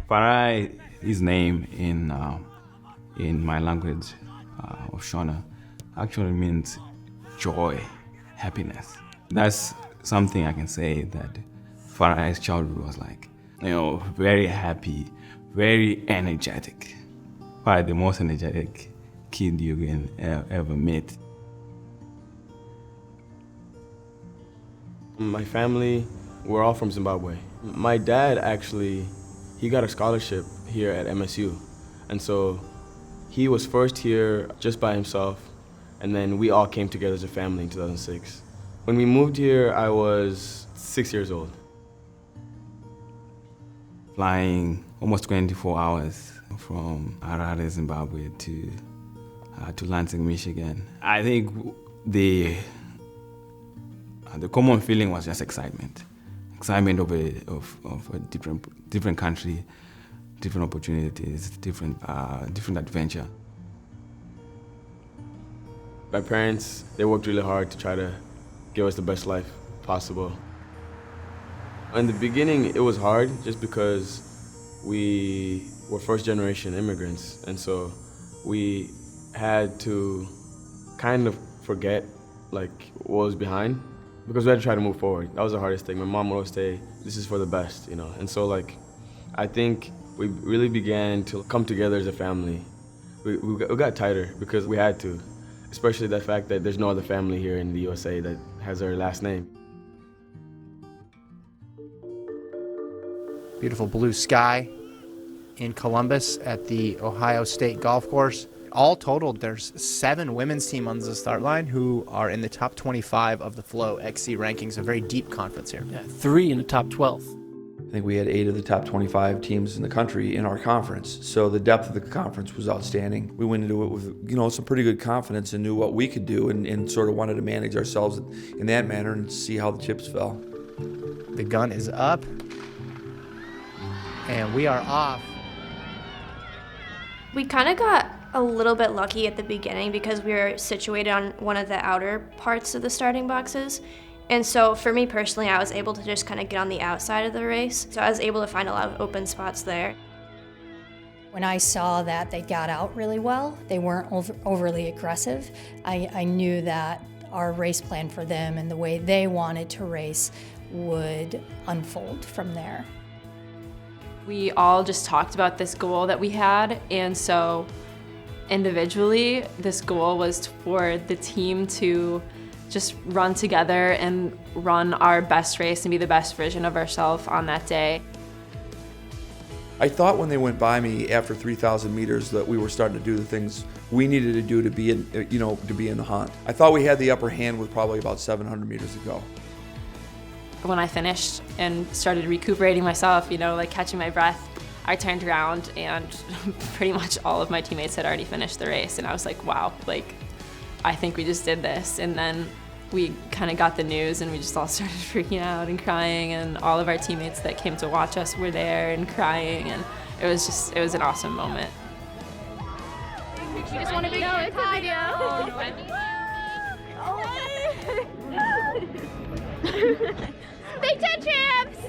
Farai, his name in my language of Shona, actually means joy, happiness. That's something I can say that Farai's childhood was like. Very happy, very energetic. Probably the most energetic kid you can ever meet. My family, we're all from Zimbabwe. My dad actually, he got a scholarship here at MSU. And so he was first here just by himself, and then we all came together as a family in 2006. When we moved here, I was 6 years old. Flying almost 24 hours from Harare, Zimbabwe to Lansing, Michigan. I think the common feeling was just excitement of a different country, different opportunities, different adventure. My parents, they worked really hard to try to give us the best life possible. In the beginning, it was hard just because we were first-generation immigrants, and so we had to kind of forget what was behind, because we had to try to move forward. That was the hardest thing. My mom would always say, "This is for the best," And so I think we really began to come together as a family. We got tighter because we had to, especially the fact that there's no other family here in the USA that has our last name. Beautiful blue sky in Columbus at the Ohio State Golf Course. All totaled, there's 7 women's team on the start line who are in the top 25 of the Flow XC rankings, a very deep conference here. Yeah, 3 in the top 12. I think we had 8 of the top 25 teams in the country in our conference. So the depth of the conference was outstanding. We went into it with, some pretty good confidence and knew what we could do and sort of wanted to manage ourselves in that manner and see how the chips fell. The gun is up. And we are off. We kind of got a little bit lucky at the beginning because we were situated on one of the outer parts of the starting boxes. And so for me personally, I was able to just kind of get on the outside of the race. So I was able to find a lot of open spots there. When I saw that they got out really well, they weren't overly aggressive, I knew that our race plan for them and the way they wanted to race would unfold from there. We all just talked about this goal that we had, and so individually, this goal was for the team to just run together and run our best race and be the best version of ourselves on that day. I thought when they went by me after 3,000 meters that we were starting to do the things we needed to do to be in, to be in the hunt. I thought we had the upper hand with probably about 700 meters to go. When I finished and started recuperating myself, catching my breath, I turned around and pretty much all of my teammates had already finished the race. And I was like, wow, I think we just did this. And then we kind of got the news and we just all started freaking out and crying, and all of our teammates that came to watch us were there and crying, and it was an awesome moment. You just want to be no, it's a video. Big Ten champs!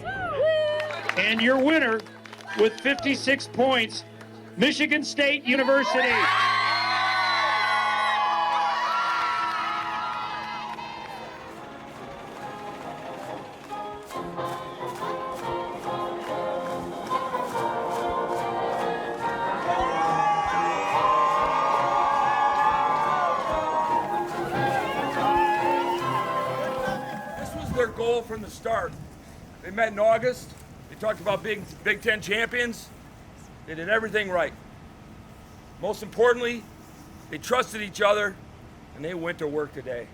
And your winner with 56 points, Michigan State University. Their goal from the start. They met in August. They talked about being Big Ten champions. They did everything right. Most importantly, they trusted each other, and they went to work today.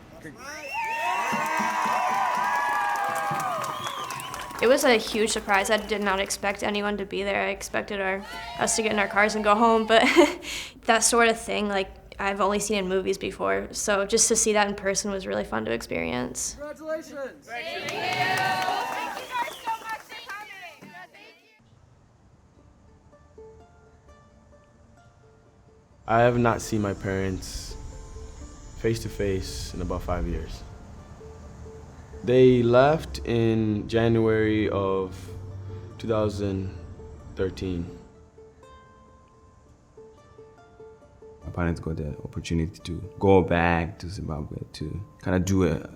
It was a huge surprise. I did not expect anyone to be there. I expected us to get in our cars and go home, but that sort of thing, I've only seen in movies before, so just to see that in person was really fun to experience. Congratulations! Thank you! Thank you guys so much for coming! I have not seen my parents face to face in about 5 years. They left in January of 2013. My parents got the opportunity to go back to Zimbabwe to kind of do a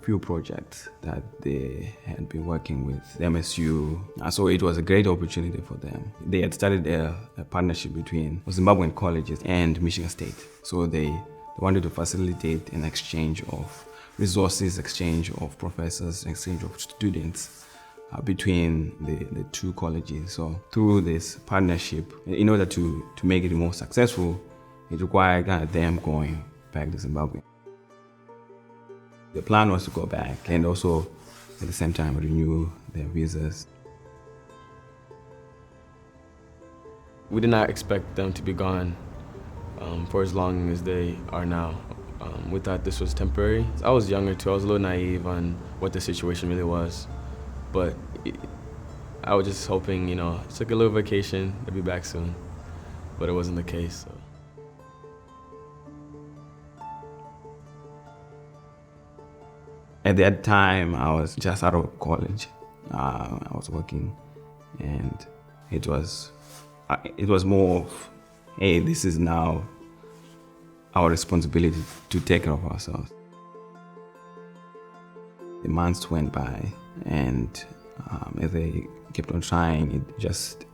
few projects that they had been working with MSU. So it was a great opportunity for them. They had started a partnership between Zimbabwean colleges and Michigan State. So they wanted to facilitate an exchange of resources, exchange of professors, exchange of students between the two colleges. So through this partnership, in order to make it more successful, it required them going back to Zimbabwe. The plan was to go back and also at the same time renew their visas. We did not expect them to be gone for as long as they are now. We thought this was temporary. I was younger too, I was a little naive on what the situation really was. But I was just hoping, took a little vacation, they'd be back soon. But it wasn't the case. So. At that time, I was just out of college. I was working, and it was more of, hey, this is now our responsibility to take care of ourselves. The months went by, and as they kept on trying, it just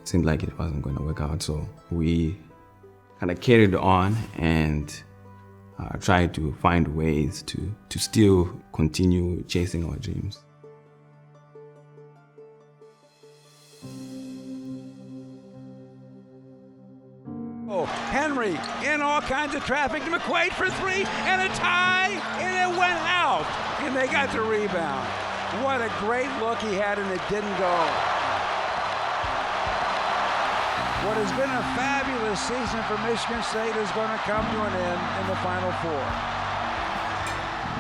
seemed like it wasn't going to work out. So we kind of carried on and tried to find ways to still continue chasing our dreams. Henry in all kinds of traffic to McQuaid for three and a tie, and it went out, and they got the rebound. What a great look he had, and it didn't go. What has been a fabulous season for Michigan State is going to come to an end in the Final Four.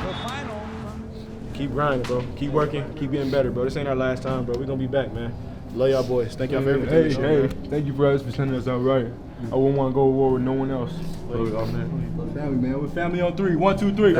The final. Keep grinding, bro. Keep working. Keep getting better, bro. This ain't our last time, bro. We're going to be back, man. Love y'all boys. Thank y'all for everything. Hey, thank you, brothers, for sending us out right. I wouldn't want to go to war with no one else. Love y'all, man. Family, man. We're family on three. 1, 2, 3.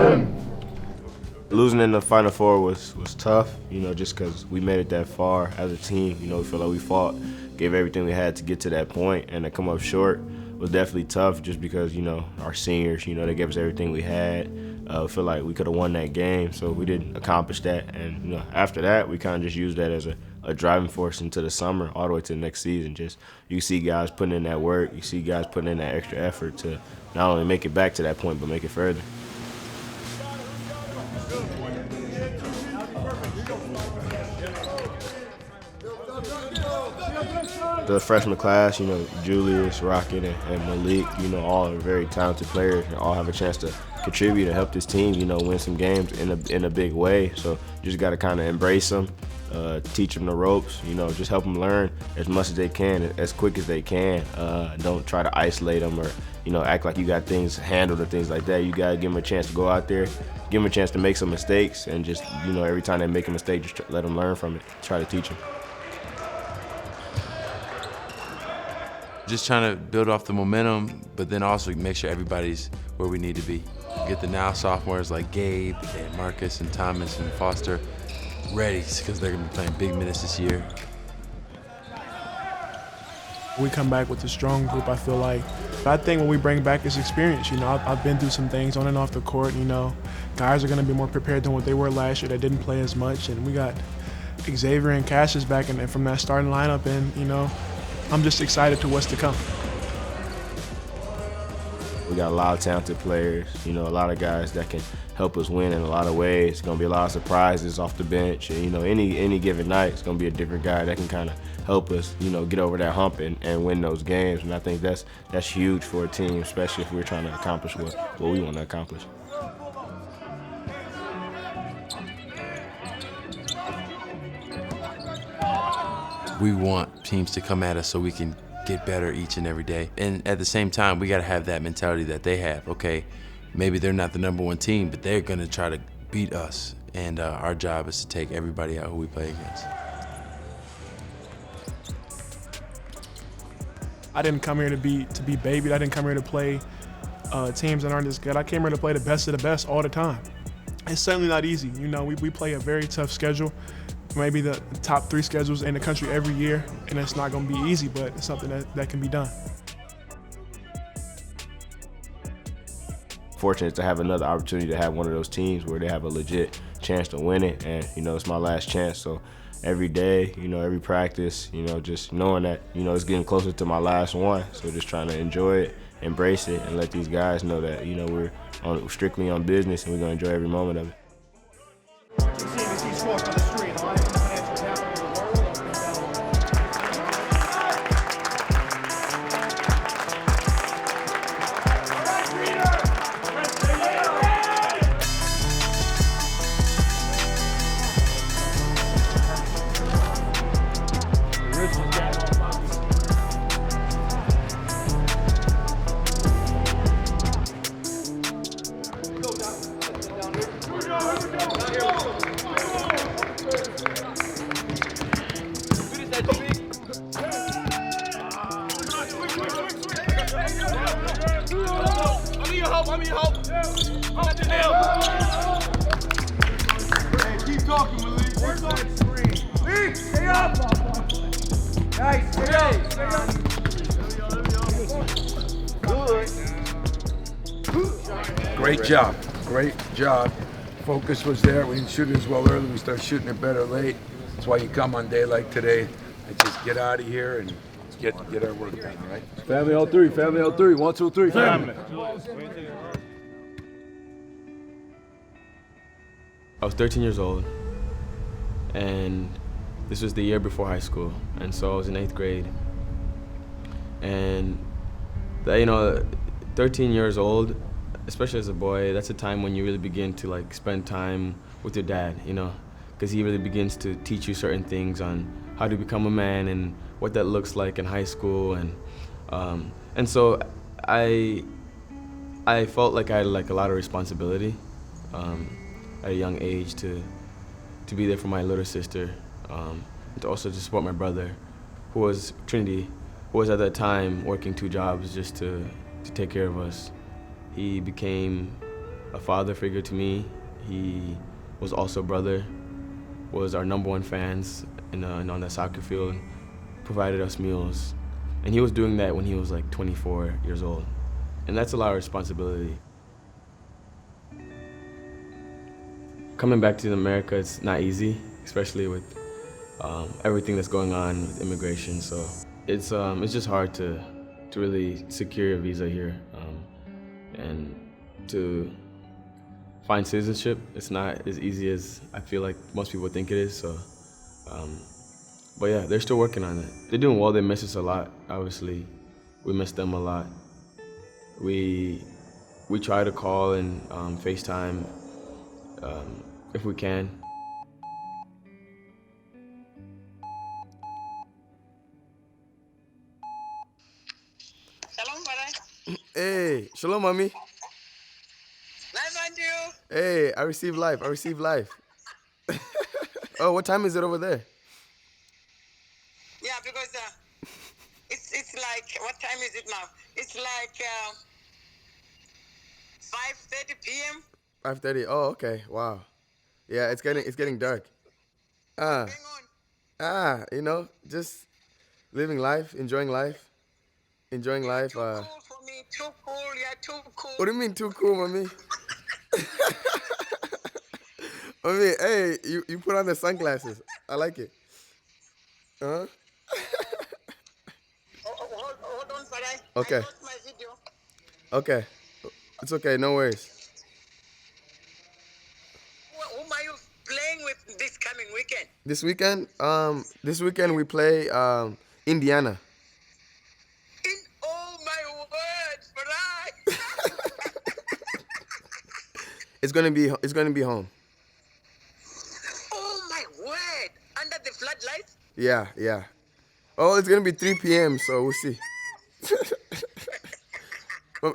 Losing in the Final Four was tough, just because we made it that far as a team. We feel like we fought, gave everything we had to get to that point, and to come up short was definitely tough just because, our seniors, they gave us everything we had. I feel like we could have won that game, so we didn't accomplish that. And, after that, we kind of just used that as a driving force into the summer all the way to the next season. Just you see guys putting in that work, you see guys putting in that extra effort to not only make it back to that point, but make it further. The freshman class, Julius, Rocket, and Malik, all are very talented players and all have a chance to contribute and help this team, win some games in a big way. So you just got to kind of embrace them, teach them the ropes, just help them learn as much as they can, as quick as they can. Don't try to isolate them or, act like you got things handled or things like that. You got to give them a chance to go out there, give them a chance to make some mistakes, and just, every time they make a mistake, just let them learn from it, try to teach them. Just trying to build off the momentum, but then also make sure everybody's where we need to be. Get the now sophomores like Gabe and Marcus and Thomas and Foster ready, because they're going to be playing big minutes this year. We come back with a strong group, I feel like. But I think when we bring back is experience. I've been through some things on and off the court. Guys are going to be more prepared than what they were last year. They didn't play as much, and we got Xavier and Cassius back and from that starting lineup, and I'm just excited to what's to come. We got a lot of talented players, a lot of guys that can help us win in a lot of ways. It's going to be a lot of surprises off the bench. And, any given night, it's going to be a different guy that can kind of help us, get over that hump and win those games. And I think that's huge for a team, especially if we're trying to accomplish what we want to accomplish. We want teams to come at us so we can get better each and every day. And at the same time, we got to have that mentality that they have. Okay, maybe they're not the number one team, but they're going to try to beat us. And our job is to take everybody out who we play against. I didn't come here to be babied. I didn't come here to play teams that aren't as good. I came here to play the best of the best all the time. it's certainly not easy. You know, we play a very tough schedule, maybe the top 3 schedules in the country every year, and it's not going to be easy, but it's something that can be done. Fortunate to have another opportunity to have one of those teams where they have a legit chance to win it, and it's my last chance. So every day, every practice, just knowing that it's getting closer to my last one. So just trying to enjoy it, embrace it, and let these guys know that we're strictly on business and we're gonna enjoy every moment of it. Great job. Focus was there. We didn't shoot it as well early. We started shooting it better late. That's why you come on a day like today and just get out of here and get our work done, right? Family on 3, family on 3. 1, 2, 3, family. I was 13 years old, and this was the year before high school, and so I was in 8th grade. And 13 years old, especially as a boy, that's a time when you really begin to spend time with your dad, because he really begins to teach you certain things on how to become a man and what that looks like in high school, and so I felt like I had a lot of responsibility at a young age to be there for my little sister, and to also to support my brother, who was Trinity, who was at that time working 2 jobs just to take care of us. He became a father figure to me. He was also a brother, was our #1 fans on the soccer field, provided us meals. And he was doing that when he was 24 years old. And that's a lot of responsibility. Coming back to America, it's not easy, especially with everything that's going on with immigration. So it's just hard to really secure a visa here. And to find citizenship, it's not as easy as I feel like most people think it is. So, but yeah, they're still working on it. They're doing well. They miss us a lot. Obviously, we miss them a lot. We try to call and FaceTime if we can. Shalom, Farai. Hey, shalom, mommy. Life on you. Hey, I received life. Oh, what time is it over there? Yeah, because it's like, what time is it now? It's like 5:30 p.m. 5:30. Oh, okay. Wow. Yeah, it's getting dark. Just living life, enjoying life. Too cool for me. Too cool. Yeah, too cool. What do you mean too cool, mommy? Mommy, hey, you put on the sunglasses. I like it. Hold on, Farai. Okay. I lost my video. Okay. It's okay, no worries. Whom are you playing with this coming weekend? This weekend we play Indiana. Oh my word, Farai! It's gonna be home. Oh my word! Under the floodlights? Yeah. Oh, it's gonna be 3 p.m. So we'll see.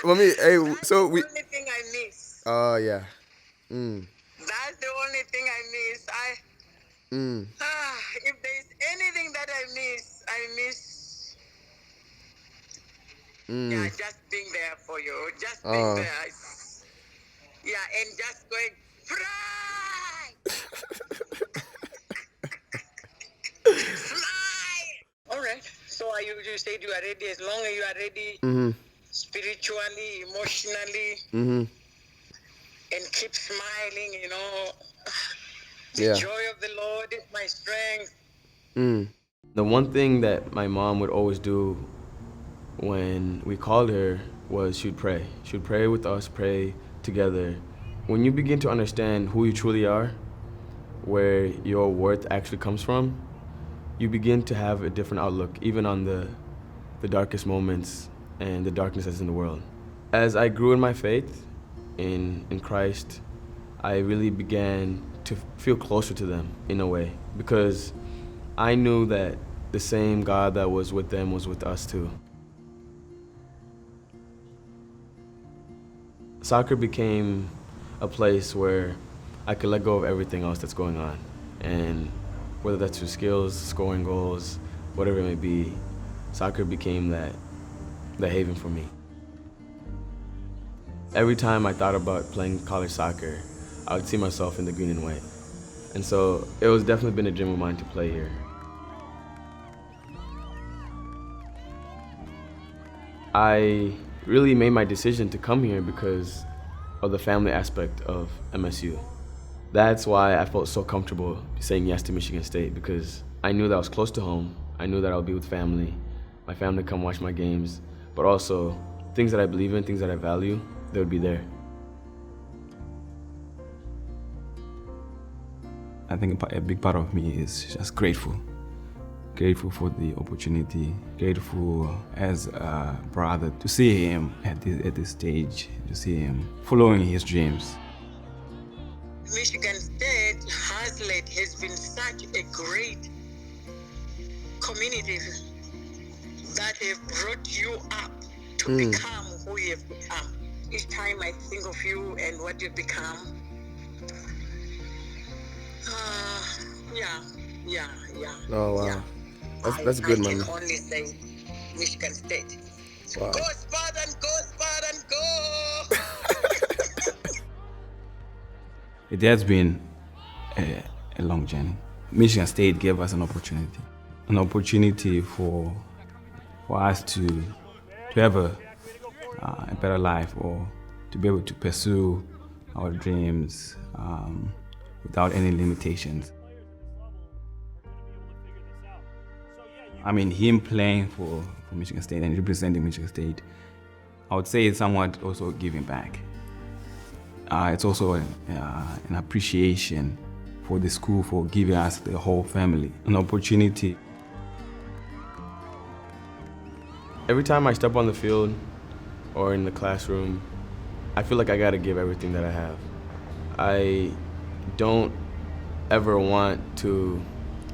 Mommy, hey, so we. That's the only thing I miss. Oh yeah. That's the only thing I miss. If there's anything that I miss. Yeah, just being there for you. Just being there. Yeah, and just All right. So you said you are ready. As long as you are ready, spiritually, emotionally, and keep smiling. The joy of the Lord is my strength. The one thing that my mom would always do when we called her was she'd pray. She'd pray with us, pray together. When you begin to understand who you truly are, where your worth actually comes from, you begin to have a different outlook, even on the darkest moments and the darkness that's in the world. As I grew in my faith in Christ, I really began to feel closer to them in a way, because I knew that the same God that was with them was with us too. Soccer became a place where I could let go of everything else that's going on. And whether that's through skills, scoring goals, whatever it may be, soccer became that haven for me. Every time I thought about playing college soccer, I would see myself in the green and white. And so it was definitely been a dream of mine to play here. I really made my decision to come here because of the family aspect of MSU. That's why I felt so comfortable saying yes to Michigan State, because I knew that I was close to home. I knew that I would be with family. My family would come watch my games, but also things that I believe in, things that I value, they would be there. I think a big part of me is just grateful. Grateful for the opportunity, grateful as a brother to see him at this stage, to see him following his dreams. Michigan State has been such a great community that have brought you up to become who you have become. Each time I think of you and what you've become, yeah. Oh, wow. Yeah. That's a good I memory. can only say Michigan State. Wow. Go Spartans, go Spartans, go! It has been a long journey. Michigan State gave us an opportunity for us to have a better life, or to be able to pursue our dreams without any limitations. I mean, him playing for Michigan State and representing Michigan State, I would say it's somewhat also giving back. It's also an appreciation for the school for giving us, the whole family, an opportunity. Every time I step on the field or in the classroom, I feel like I gotta give everything that I have. I don't ever want to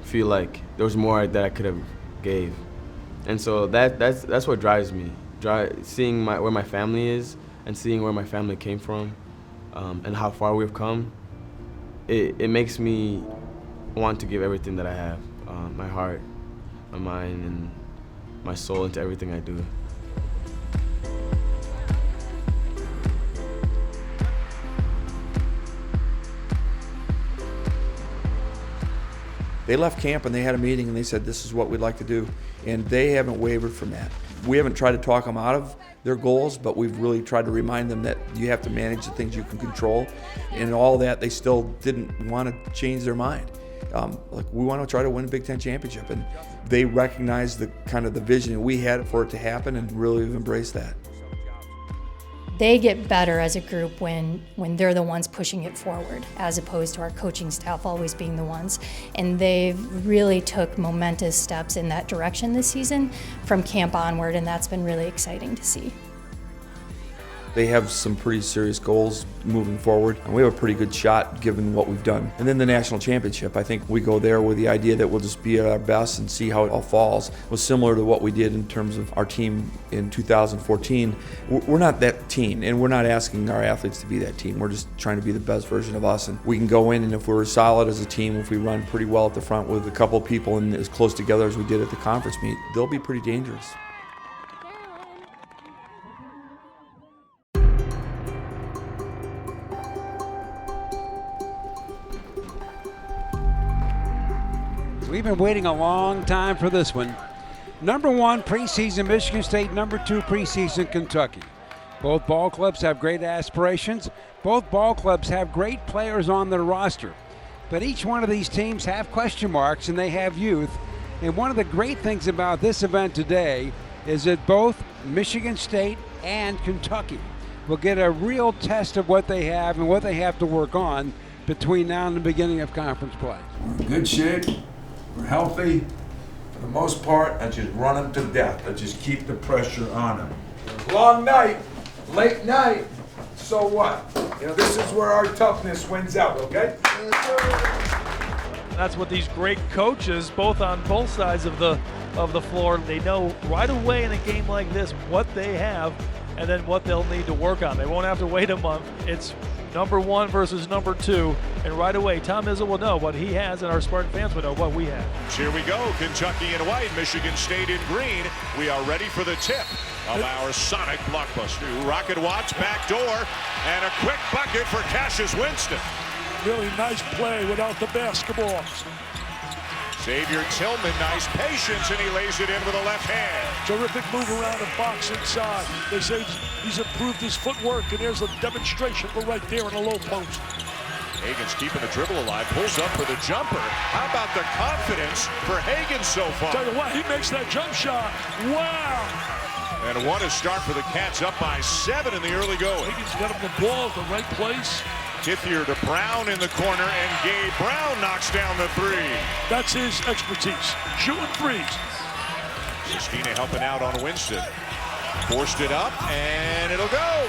feel like there was more that I could have gave. And so that's what drives me. Seeing where my family is and seeing where my family came from and how far we've come, it makes me want to give everything that I have, my heart, my mind, and my soul into everything I do. They left camp and they had a meeting and they said, this is what we'd like to do. And they haven't wavered from that. We haven't tried to talk them out of their goals, but we've really tried to remind them that you have to manage the things you can control. And all that, they still didn't want to change their mind. We want to try to win a Big Ten championship. And they recognize the kind of the vision we had for it to happen, and really have embraced that. They get better as a group when they're the ones pushing it forward, as opposed to our coaching staff always being the ones. And they've really took momentous steps in that direction this season from camp onward, and that's been really exciting to see. They have some pretty serious goals moving forward, and we have a pretty good shot given what we've done. And then the national championship, I think we go there with the idea that we'll just be at our best and see how it all falls. It was similar to what we did in terms of our team in 2014. We're not that team, and we're not asking our athletes to be that team. We're just trying to be the best version of us, and we can go in, and if we're solid as a team, if we run pretty well at the front with a couple people and as close together as we did at the conference meet, they'll be pretty dangerous. We've been waiting a long time for this one. Number 1 preseason Michigan State, number 2 preseason Kentucky. Both ball clubs have great aspirations. Both ball clubs have great players on their roster. But each one of these teams have question marks and they have youth. And one of the great things about this event today is that both Michigan State and Kentucky will get a real test of what they have and what they have to work on between now and the beginning of conference play. We're in good shape. We're healthy. For the most part, I just run them to death. I just keep the pressure on them. Long night, late night, so what? You know, this is where our toughness wins out, okay? That's what these great coaches, both on both sides of the floor, they know right away in a game like this what they have and then what they'll need to work on. They won't have to wait a month. It's number 1 versus number 2, and right away Tom Izzo will know what he has and our Spartan fans will know what we have. Here we go, Kentucky in white, Michigan State in green. We are ready for the tip of our Sonic blockbuster. Rocket Watts back door, and a quick bucket for Cassius Winston. Really nice play without the basketball. Xavier Tillman, nice patience, and he lays it in with a left hand. Terrific move around and box inside. They say he's improved his footwork, and there's a demonstration for right there in the low post. Hagen's keeping the dribble alive, pulls up for the jumper. How about the confidence for Hagen so far? Tell you what, he makes that jump shot. Wow! And what a start for the Cats, up by 7 in the early going. Hagen's got him the ball at the right place. Kithier to Brown in the corner, and Gabe Brown knocks down the 3. That's his expertise, shooting threes. Sistina helping out on Winston. Forced it up, and it'll go.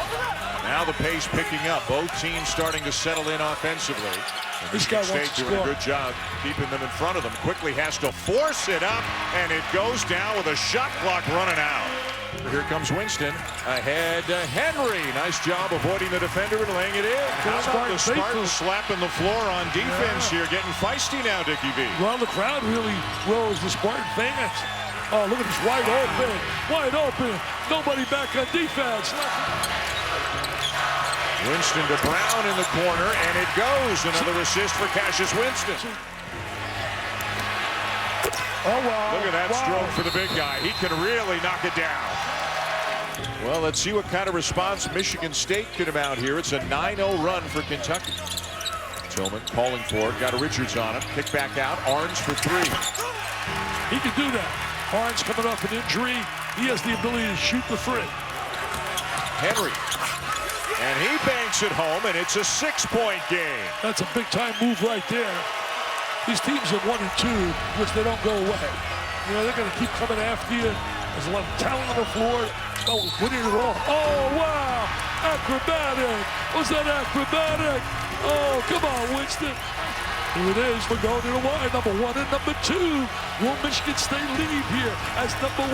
Now the pace picking up. Both teams starting to settle in offensively. And This guy Michigan wants State to doing score. a good job keeping them in front of them. Quickly has to force it up, and it goes down with a shot clock running out. Here comes Winston, ahead to Henry. Nice job avoiding the defender and laying it in. How about the Spartans slapping the floor on defense here, getting feisty now, Dickie V. Well, the crowd really rose, the Spartan fans. Oh, look at this, wide open, wide open. Nobody back on defense. Winston to Brown in the corner, and it goes. Another assist for Cassius Winston. Oh, wow. Look at that stroke for the big guy. He can really knock it down. Well, let's see what kind of response Michigan State can mount here. It's a 9-0 run for Kentucky. Tillman calling for it. Got a Richards on him. Kick back out. Arns for 3. He can do that. Arns coming off an injury. He has the ability to shoot the 3. Henry. And he banks it home, and it's a 6-point game. That's a big-time move right there. These teams are 1 and 2, which they don't go away. You know, they're going to keep coming after you. There's a lot of talent on the floor. Oh, winning it all. Oh, wow. Acrobatic. Was that acrobatic? Oh, come on, Winston. Here it is. We're going to the wire. Number 1 and number 2. Will Michigan State leave here as number 1?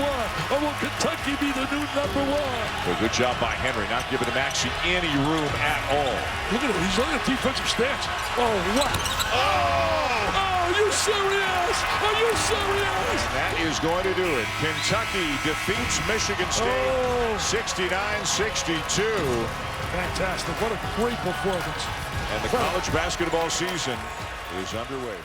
Or will Kentucky be the new number 1? A good job by Henry, not giving the Maxey any room at all. Look at him. He's on a defensive stance. Oh, what? Oh! Are you serious? Are you serious? And that is going to do it. Kentucky defeats Michigan State 69-62. Fantastic. What a great performance. And the college basketball season is underway.